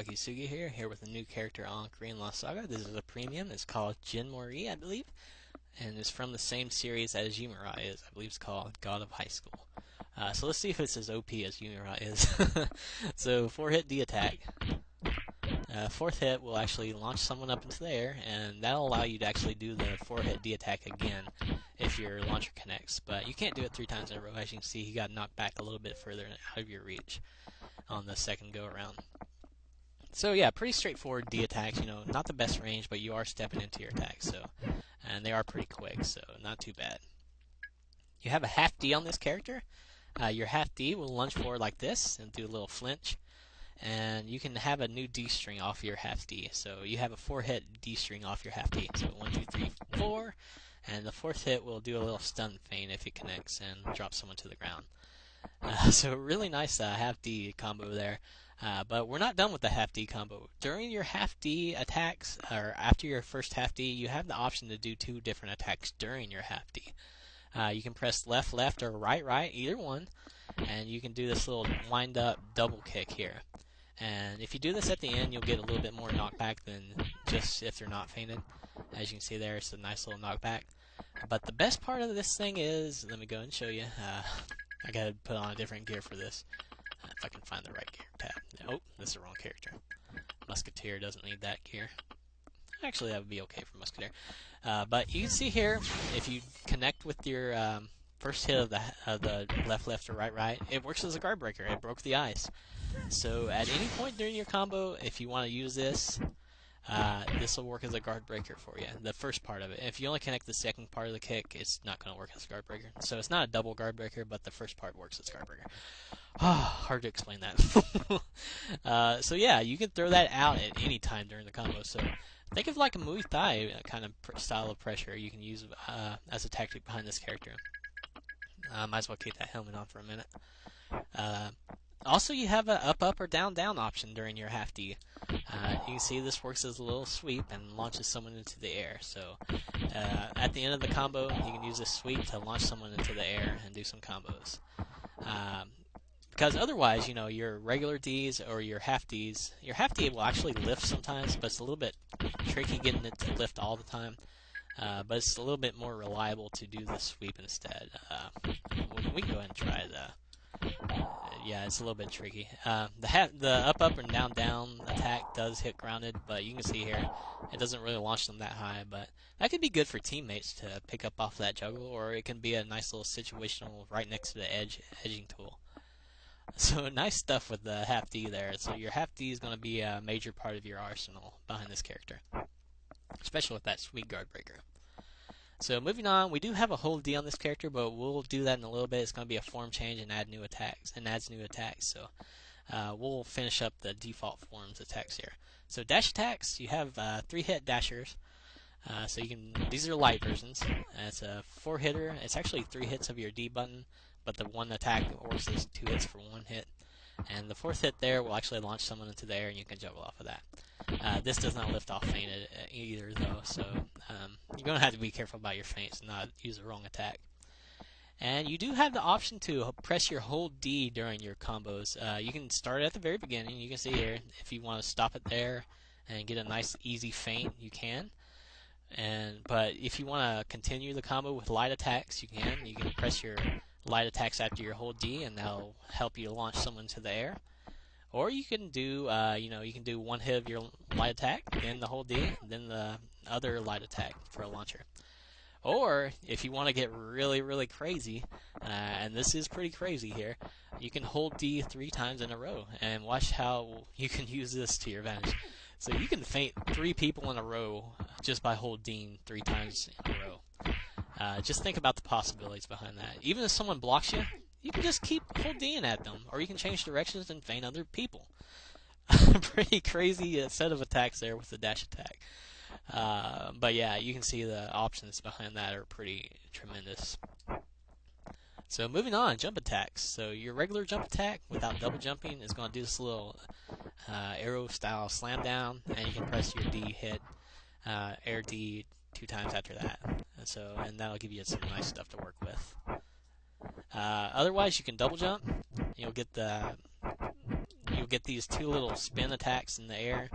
Sugi here with a new character on Korean Lost Saga. This is a premium. It's called Jin Mori, I believe, and it's from the same series as Yumura is. I believe it's called God of High School. So let's see if it's as OP as Yumura is. So 4-hit D attack. Fourth hit will actually launch someone up into the air, and that'll allow you to actually do the 4-hit D attack again if your launcher connects. But you can't do it 3 times in a row. As you can see, he got knocked back a little bit further out of your reach on the second go around. So yeah, pretty straightforward D attacks. Not the best range, but you are stepping into your attacks. And they are pretty quick, so not too bad. You have a half D on this character. Your half D will lunge forward like this and do a little flinch, and you can have a new D string off your half D. So you have a 4-hit D string off your half D. So 1, 2, 3, 4, and the 4th hit will do a little stun feint if it connects and drop someone to the ground. So really nice half D combo there. But we're not done with the half D combo. During your half D attacks, or after your first half D, you have the option to do 2 different attacks during your half D. You can press left, left, or right, right, either one, and you can do this little wind up double kick here. And if you do this at the end, you'll get a little bit more knockback than just if they're not fainted. As you can see there, it's a nice little knockback. But the best part of this thing is, let me go and show you. I gotta put on a different gear for this. If I can find the right gear tab. Oh, this is the wrong character. Musketeer doesn't need that gear. Actually, that would be okay for Musketeer. But you can see here, if you connect with your first hit of the left, left, or right, right, it works as a guard breaker. It broke the ice. So at any point during your combo, if you want to use this, this will work as a guard breaker for you, the first part of it. If you only connect the second part of the kick, it's not going to work as a guard breaker. So it's not a double guard breaker, but the first part works as guard breaker. Hard to explain that. So yeah, you can throw that out at any time during the combo. So think of like a Muay Thai kind of style of pressure you can use as a tactic behind this character. Might as well keep that helmet on for a minute. Also, you have an up, up, or down, down option during your half D. You can see this works as a little sweep and launches someone into the air. So at the end of the combo, you can use this sweep to launch someone into the air and do some combos. Because otherwise, your regular Ds or your half D will actually lift sometimes, but it's a little bit tricky getting it to lift all the time. But it's a little bit more reliable to do the sweep instead. We can go ahead and try the. Yeah, it's a little bit tricky. The up, up, and down, down attack does hit grounded, but you can see here it doesn't really launch them that high. But that could be good for teammates to pick up off that juggle, or it can be a nice little situational right next to the edging tool. So nice stuff with the half D there. So your half D is going to be a major part of your arsenal behind this character, especially with that sweet guard breaker. So moving on, we do have a hold D on this character, but we'll do that in a little bit. It's going to be a form change and adds new attacks. So we'll finish up the default forms attacks here. So dash attacks, you have 3-hit dashers. So these are light versions. It's a 4-hitter. It's actually 3 hits of your D button, but the one attack works as 2 hits for 1 hit. And the 4th hit there will actually launch someone into the air, and you can juggle off of that. This does not lift off feint either, though, so you're going to have to be careful about your feints and not use the wrong attack. And you do have the option to press your hold D during your combos. You can start at the very beginning. You can see here, if you want to stop it there and get a nice easy feint, you can. But if you want to continue the combo with light attacks, you can. You can press your light attacks after your hold D, and that'll help you launch someone to the air. Or you can do, you can do 1 hit of your light attack, then the hold D, then the other light attack for a launcher. Or if you want to get really, really crazy, and this is pretty crazy here, you can hold D 3 times in a row, and watch how you can use this to your advantage. So you can feint 3 people in a row just by hold D 3 times in a row. Just think about the possibilities behind that. Even if someone blocks you, you can just keep hold D-ing at them, or you can change directions and feint other people. Pretty crazy set of attacks there with the dash attack. But yeah, you can see the options behind that are pretty tremendous. So moving on, jump attacks. So your regular jump attack without double jumping is going to do this little arrow style slam down, and you can press your D hit, air D 2 times after that. And that'll give you some nice stuff to work with. Otherwise, you can double jump. You'll you'll get these two little spin attacks in the air,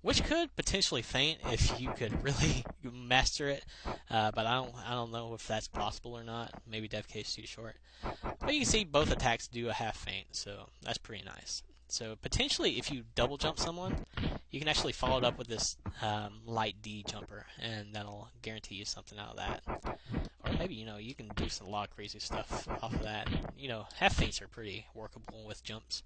which could potentially feint if you could really master it. But I don't know if that's possible or not. Maybe DevK is too short. But you can see both attacks do a half feint, so that's pretty nice. So potentially, if you double jump someone, you can actually follow it up with this light D jumper, and that'll guarantee you something out of that. Or maybe, you can do a lot of crazy stuff off of that. Half feints are pretty workable with jumps.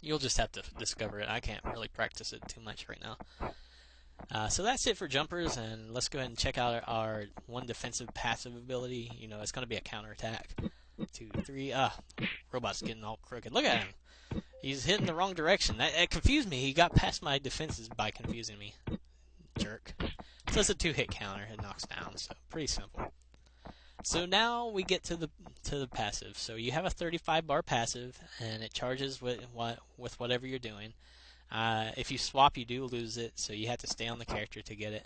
You'll just have to discover it. I can't really practice it too much right now. So that's it for jumpers, and let's go ahead and check out our one defensive passive ability. It's going to be a counterattack. 2, 3, robot's getting all crooked. Look at him. He's hitting the wrong direction. That confused me. He got past my defenses by confusing me. Jerk. So it's a 2-hit counter. It knocks down. So pretty simple. So now we get to the passive. So you have a 35 bar passive, and it charges with whatever you're doing. If you swap, you do lose it. So you have to stay on the character to get it.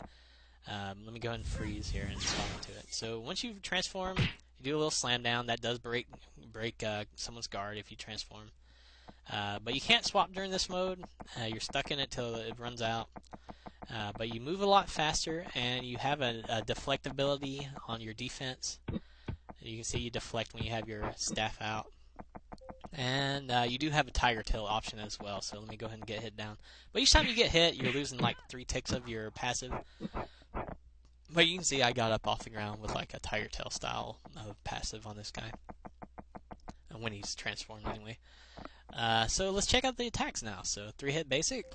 Let me go ahead and freeze here and swap into it. So once you transform, you do a little slam down. That does break someone's guard if you transform. But you can't swap during this mode. You're stuck in it till it runs out. But you move a lot faster, and you have a deflect ability on your defense. You can see you deflect when you have your staff out. And you do have a tiger tail option as well, so let me go ahead and get hit down. But each time you get hit, you're losing like 3 ticks of your passive. But you can see I got up off the ground with like a tiger tail style of passive on this guy. When he's transformed anyway. So let's check out the attacks now. So 3-hit basic.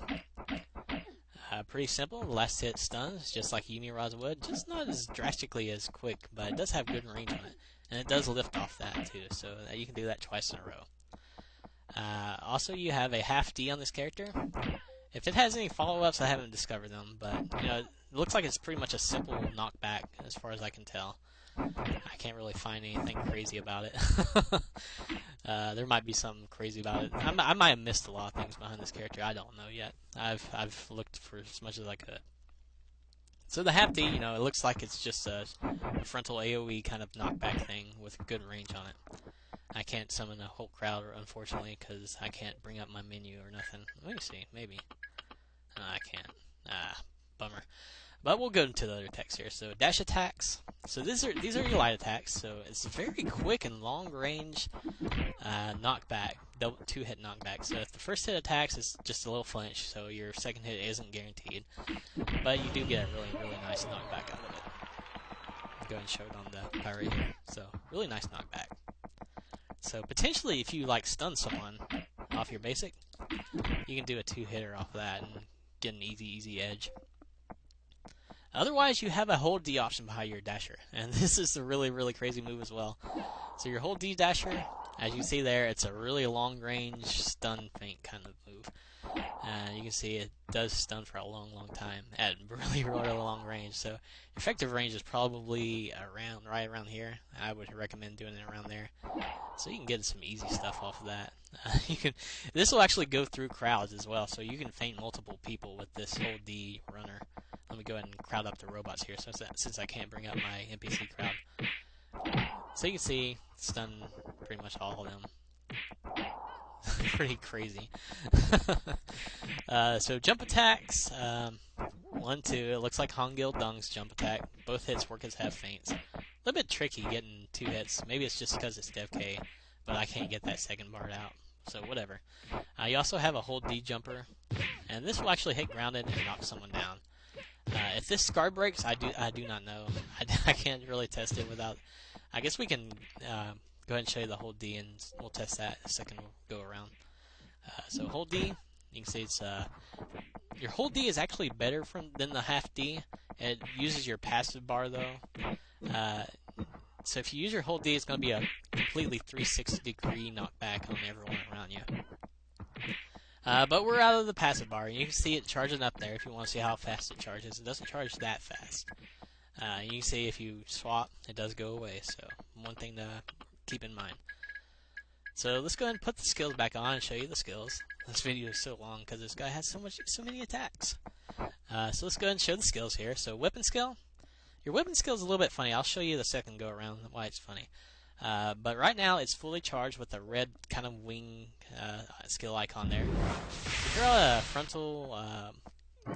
Pretty simple. Last hit stuns, just like Yumira's would. Just not as drastically as quick, but it does have good range on it. And it does lift off that too, so you can do that twice in a row. Also, you have a half D on this character. If it has any follow-ups, I haven't discovered them, but it looks like it's pretty much a simple knockback as far as I can tell. I can't really find anything crazy about it. There might be something crazy about it. I might have missed a lot of things behind this character. I don't know yet. I've looked for as much as I could. So the half D, it looks like it's just a frontal AoE kind of knockback thing with good range on it. I can't summon a whole crowd, unfortunately, because I can't bring up my menu or nothing. Let me see, maybe. I can't. Bummer. But we'll go into the other attacks here. So dash attacks. So these are your light attacks. So it's very quick and long range knockback, 2-hit knockback. So if the first hit attacks, it's just a little flinch. So your second hit isn't guaranteed, but you do get a really nice knockback out of it. I'll go ahead and show it on the pirate here. So really nice knockback. So potentially, if you like stun someone off your basic, you can do a 2-hitter off of that and get an easy edge. Otherwise, you have a hold D option behind your dasher, and this is a really crazy move as well. So your hold D dasher, as you see there, it's a really long range stun feint kind of move. You can see it does stun for a long time at really long range. So effective range is probably right around here. I would recommend doing it around there, so you can get some easy stuff off of that. This will actually go through crowds as well, so you can feint multiple people with this hold D runner. Let me go ahead and crowd up the robots here, since I can't bring up my NPC crowd. So you can see, stun pretty much all of them. Pretty crazy. So jump attacks, 1, 2. It looks like Hongil Dung's jump attack. Both hits work as half feints. A little bit tricky getting 2 hits. Maybe it's just because it's DevK, but I can't get that second bar out. So whatever. You also have a hold D jumper, and this will actually hit grounded and knock someone down. If this scar breaks, I do not know. I can't really test it without. I guess we can go ahead and show you the hold D, and we'll test that a second go around. So hold D, you can see it's your hold D is actually better than the half D. It uses your passive bar though. So if you use your hold D, it's going to be a completely 360-degree knockback on everyone around you. But we're out of the passive bar, and you can see it charging up there if you want to see how fast it charges. It doesn't charge that fast. You can see if you swap, it does go away, so one thing to keep in mind. So let's go ahead and put the skills back on and show you the skills. This video is so long because this guy has so many attacks. So let's go ahead and show the skills here. So weapon skill. Your weapon skill is a little bit funny. I'll show you the second go around why it's funny. But right now it's fully charged with a red kind of wing skill icon there. You draw a frontal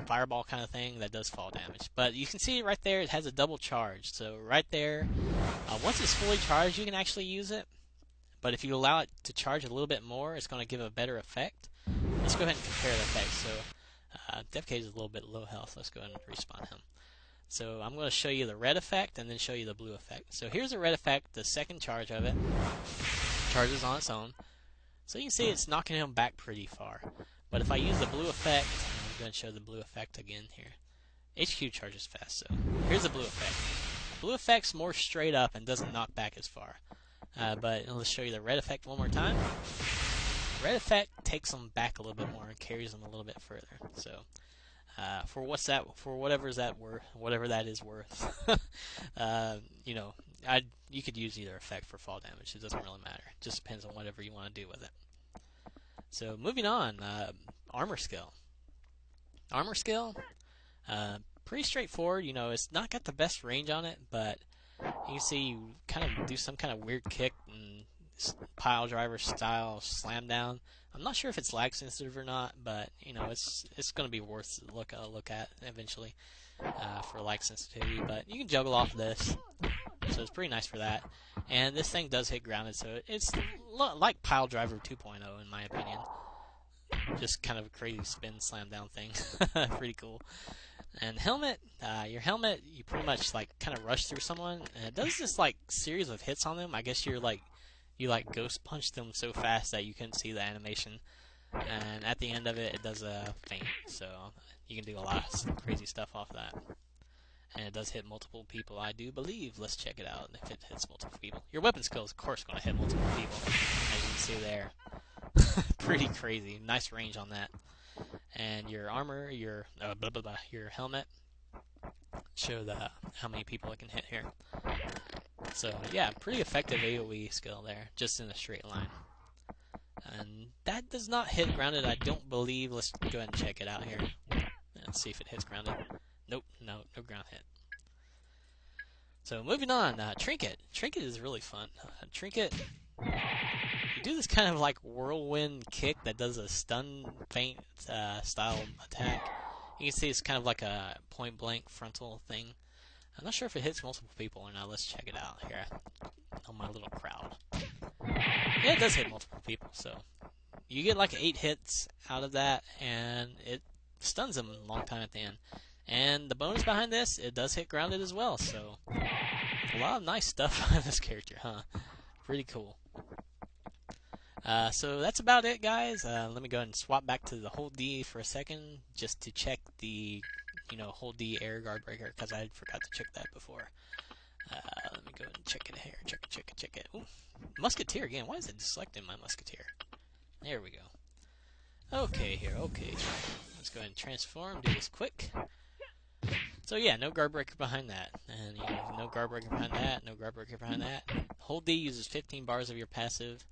fireball kind of thing that does fall damage. But you can see right there it has a double charge. So right there, once it's fully charged, you can actually use it. But if you allow it to charge a little bit more, it's going to give a better effect. Let's go ahead and compare the effects. So Defcage is a little bit low health. Let's go ahead and respawn him. So I'm going to show you the red effect and then show you the blue effect. So here's the red effect, the second charge of it. Charges on its own. So you can see it's knocking him back pretty far. But if I use the blue effect, I'm going to show the blue effect again here. HQ charges fast, so here's the blue effect. Blue effect's more straight up and doesn't knock back as far. But let's show you the red effect one more time. Red effect takes them back a little bit more and carries them a little bit further. So for whatever that is worth, you know, you could use either effect for fall damage. It doesn't really matter. It just depends on whatever you want to do with it. So moving on, armor skill. Armor skill, pretty straightforward. You know, it's not got the best range on it, but you can see you kind of do some kind of weird kick and pile driver style slam down. I'm not sure if it's lag sensitive or not, but you know it's going to be worth a look at eventually for lag sensitivity. But you can juggle off this, so it's pretty nice for that. And this thing does hit grounded, so it's like pile driver 2.0 in my opinion. Just kind of a crazy spin slam down thing. Pretty cool. And helmet, your helmet, you pretty much like kind of rush through someone, and it does this like series of hits on them. I guess you ghost punch them so fast that you couldn't see the animation, and at the end of it, it does a feint. So you can do a lot of crazy stuff off that. And it does hit multiple people, I do believe. Let's check it out if it hits multiple people. Your weapon skill is, of course, going to hit multiple people, as you can see there. Pretty crazy. Nice range on that. And your armor, your helmet, show how many people it can hit here. So yeah, pretty effective AoE skill there, just in a straight line. And that does not hit grounded, I don't believe. Let's go ahead and check it out here. Let's see if it hits grounded. Nope, no ground hit. So moving on, Trinket. Trinket is really fun. Trinket, you do this kind of like whirlwind kick that does a stun feint style attack. You can see it's kind of like a point blank frontal thing. I'm not sure if it hits multiple people or not. Let's check it out here on my little crowd. Yeah, it does hit multiple people, so you get like 8 hits out of that, and it stuns them a long time at the end. And the bonus behind this, it does hit grounded as well, so a lot of nice stuff on this character, huh? Pretty cool. So that's about it, guys. Let me go ahead and swap back to the hold D for a second, just to check the, hold D air guard breaker, because I forgot to check that before. Let me go ahead and check it here. Check it. Ooh, Musketeer again. Why is it selecting my Musketeer? There we go. Okay, okay. Let's go ahead and transform. Do this quick. So yeah, no guard breaker behind that, and no guard breaker behind that, no guard breaker behind that. Hold D uses 15 bars of your passive.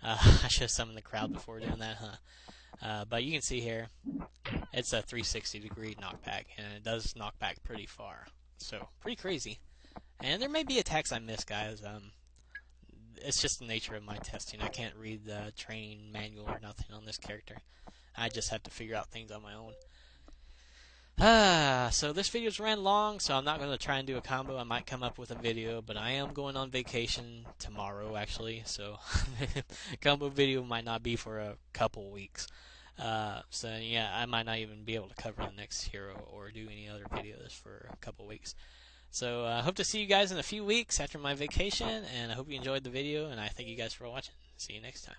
I should have summoned the crowd before doing that, huh? But you can see here, it's a 360-degree knockback, and it does knock back pretty far. So, pretty crazy. And there may be attacks I miss, guys. It's just the nature of my testing. I can't read the training manual or nothing on this character. I just have to figure out things on my own. So this video's ran long, so I'm not going to try and do a combo. I might come up with a video, but I am going on vacation tomorrow, actually, so combo video might not be for a couple weeks. So yeah, I might not even be able to cover the next hero or do any other videos for a couple weeks. So I hope to see you guys in a few weeks after my vacation, and I hope you enjoyed the video, and I thank you guys for watching. See you next time.